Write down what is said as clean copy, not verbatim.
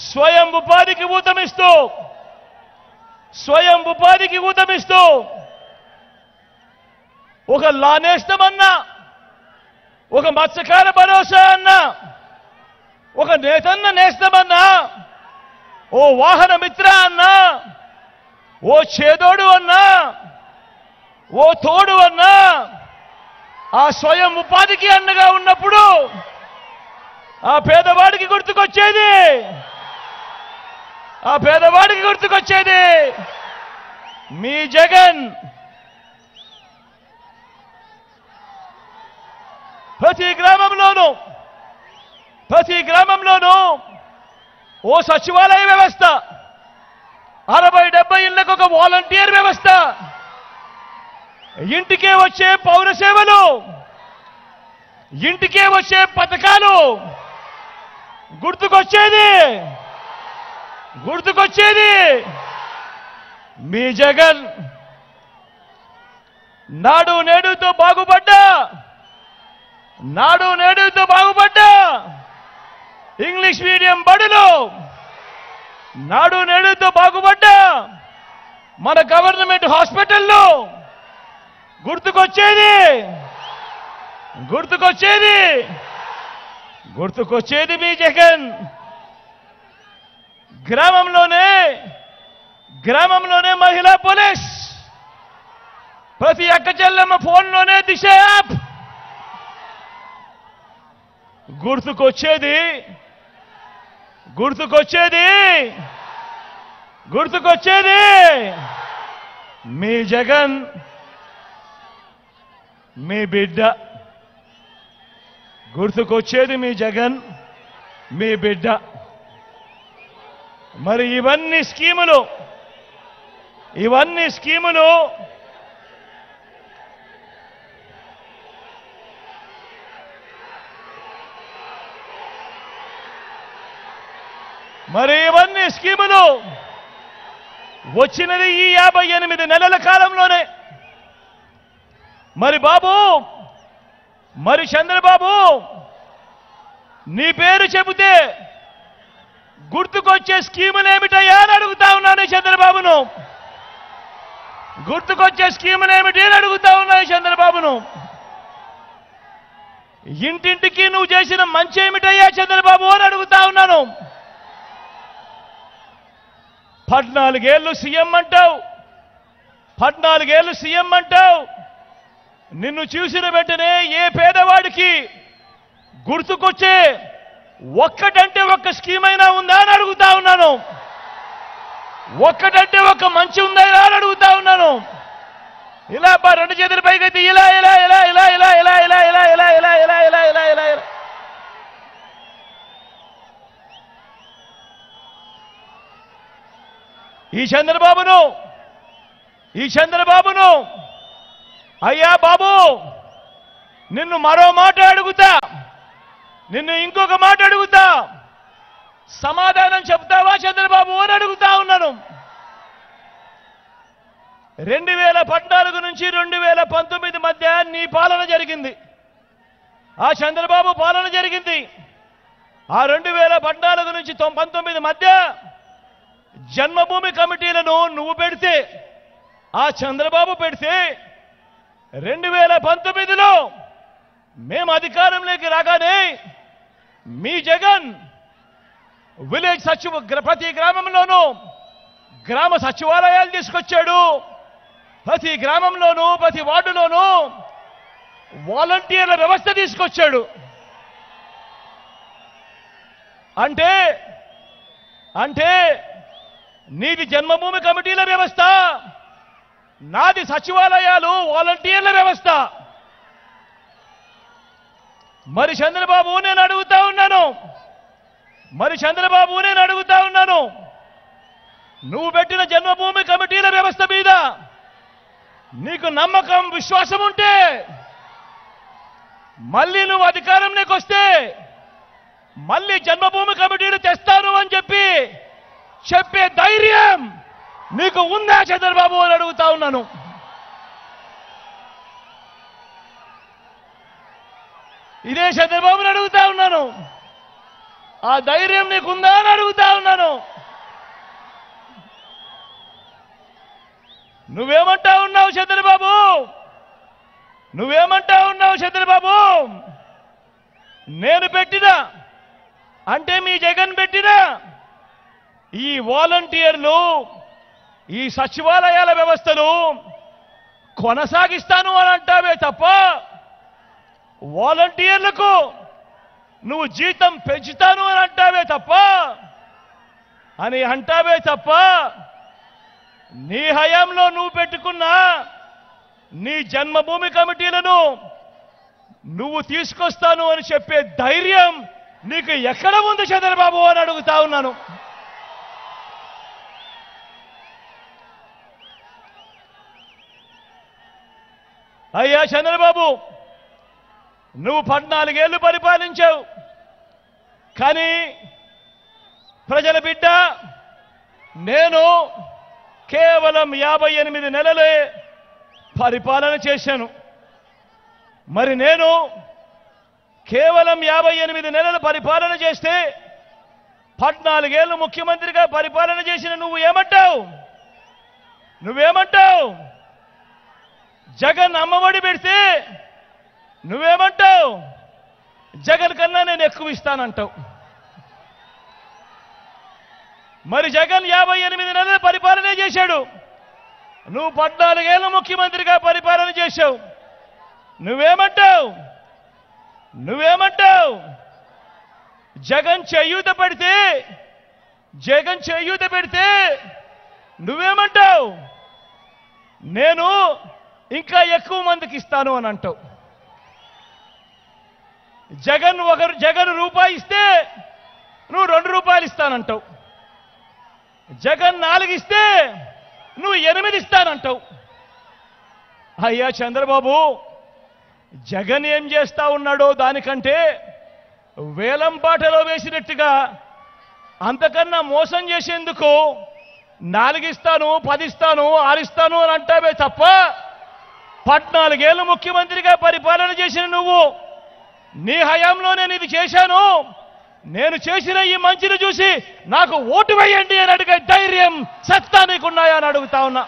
స్వయం ఉపాధికి ఊతమిస్తూ ఒక లా నేస్తమన్నా, ఒక మత్స్యకార భరోసా అన్నా, ఒక నేతన్న నేస్తమన్నా, ఓ వాహన మిత్ర అన్నా, ఓ చేదోడు అన్నా, ఓ తోడు అన్నా, ఆ స్వయం ఉపాధికి అండగా ఉన్నప్పుడు ఆ పేదవాడికి గుర్తుకొచ్చేది మీ జగన్. ప్రతి గ్రామంలోనూ ఓ సచివాలయ వ్యవస్థ, 60-70 ఇళ్లకు ఒక వాలంటీర్ వ్యవస్థ, ఇంటికే వచ్చే పౌర సేవలు, ఇంటికే వచ్చే పథకాలు, గుర్తుకొచ్చేది మీ జగన్. నాడు నేడుతో బాగుపడ్డా ఇంగ్లీష్ మీడియం బడులు, నాడు నేడుతో బాగుపడ్డా మన గవర్నమెంట్ హాస్పిటల్లో గుర్తుకొచ్చేది మీ జగన్. గ్రామంలోనే మహిళా పోలీస్, ప్రతి అక్క చెల్లెమ్మ ఫోన్లోనే దిశ యాప్. గుర్తుకొచ్చేది మీ జగన్, మీ బిడ్డ. మరి ఇవన్నీ స్కీములు వచ్చినది ఈ 58 నెలల కాలంలోనే. మరి చంద్రబాబు, నీ పేరు చెబితే గుర్తుకొచ్చే స్కీములేమిటయ్యా అని అడుగుతా ఉన్నాను చంద్రబాబును. ఇంటింటికి నువ్వు చేసిన మంచి ఏమిటయ్యా చంద్రబాబు అని అడుగుతా ఉన్నాను. 14 ఏళ్ళు సీఎం అంటావు. నిన్ను చూసిన వెంటనే ఏ పేదవాడికి గుర్తుకొచ్చే ఒక్కటంటే ఒక్క స్కీమ్ అయినా ఉందా అని అడుగుతా ఉన్నాను. ఒక్కటంటే ఒక్క మంచి ఉందా అని అడుగుతా ఉన్నాను. ఇలా 2 చేతుల పైకైతే ఇలా ఈ చంద్రబాబును అయ్యా బాబు, నిన్ను మరో మాట అడుగుతా, నిన్ను ఇంకొక మాట అడుగుతా, సమాధానం చెప్తావా చంద్రబాబు అని అడుగుతా ఉన్నాను. 2014 నుంచి 2019 మధ్య నీ పాలన జరిగింది, ఆ చంద్రబాబు పాలన జరిగింది. ఆ 2014 నుంచి 19 మధ్య జన్మభూమి కమిటీలను నువ్వు పెడితే, ఆ చంద్రబాబు పెడితే, 2019లో మేము అధికారంలోకి రాగానే మీ జగన్ ప్రతి గ్రామంలోనూ గ్రామ సచివాలయాలు తీసుకొచ్చాడు. ప్రతి గ్రామంలోనూ ప్రతి వార్డులోనూ వాలంటీర్ల వ్యవస్థ తీసుకొచ్చాడు. అంటే నీది జన్మభూమి కమిటీల వ్యవస్థ, నాది సచివాలయాలు వాలంటీర్ల వ్యవస్థ. మరి చంద్రబాబు నేను అడుగుతా ఉన్నాను, నువ్వు పెట్టిన జన్మభూమి కమిటీల వ్యవస్థ మీద నీకు నమ్మకం, విశ్వాసం ఉంటే మళ్ళీ నువ్వు అధికారంలోకి వస్తే మళ్ళీ జన్మభూమి కమిటీలు తెస్తాను అని చెప్పే ధైర్యం నీకు ఉందా చంద్రబాబు అని అడుగుతా ఉన్నాను. ఇదే చంద్రబాబుని అడుగుతా ఉన్నాను. ఆ ధైర్యం నీకుందా అని అడుగుతా ఉన్నాను. నువ్వేమంటా ఉన్నావు చంద్రబాబు? నువ్వేమంటా ఉన్నావు చంద్రబాబు? నేను పెట్టిన అంటే మీ జగన్ పెట్టిన ఈ వాలంటీర్లు, ఈ సచివాలయాల వ్యవస్థను కొనసాగిస్తాను అని అంటావే తప్ప, వాలంటీర్లకు నువ్వు జీతం పెంచుతాను అని అంటావే తప్ప నీ హయాంలో నువ్వు పెట్టుకున్న నీ జన్మభూమి కమిటీలను నువ్వు తీసుకొస్తాను అని చెప్పే ధైర్యం నీకు ఎక్కడ ఉంది చంద్రబాబు అని అడుగుతా ఉన్నాను. అయ్యా చంద్రబాబు, నువ్వు 14 ఏళ్లు పరిపాలించావు. కానీ ప్రజల బిడ్డ నేను కేవలం 58 నెలలే పరిపాలన చేశాను. మరి నేను కేవలం 58 నెలలు పరిపాలన చేస్తే 14 ఏళ్లు ముఖ్యమంత్రిగా పరిపాలన చేసిన నువ్వేమంటావు? జగన్ అమ్మఒడి పెడితే నువ్వేమంటావు? జగన్ కన్నా నేను ఎక్కువ ఇస్తానంటావు. మరి జగన్ 58 నెలలు పరిపాలన చేశాడు. నువ్వు 14 ఏళ్లు ముఖ్యమంత్రిగా పరిపాలన చేశావు. నువ్వేమంటావు? జగన్ చేయూత పెడితే నువ్వేమంటావు? నేను ఇంకా ఎక్కువ మందికి ఇస్తాను అని అంటావు. జగన్ రూపాయి ఇస్తే నువ్వు 2 రూపాయలు ఇస్తానంటావు. జగన్ 4 ఇస్తే నువ్వు 8 ఇస్తానంటావు. అయ్యా చంద్రబాబు, జగన్ ఏం చేస్తా ఉన్నాడో దానికంటే వేలం పాటలో వేసినట్టుగా అంతకన్నా మోసం చేసేందుకు 4 ఇస్తాను, 10 ఇస్తాను, 6 ఇస్తాను అని అంటావే తప్ప 14 ఏళ్లు ముఖ్యమంత్రిగా పరిపాలన చేసిన నువ్వు నీ హయాంలో నేను ఇది చేశాను, నేను చేసిన ఈ మంచిని చూసి నాకు ఓటు వేయండి అని అడిగే ధైర్యం, సత్తా నీకున్నాయా అని అడుగుతా ఉన్నా.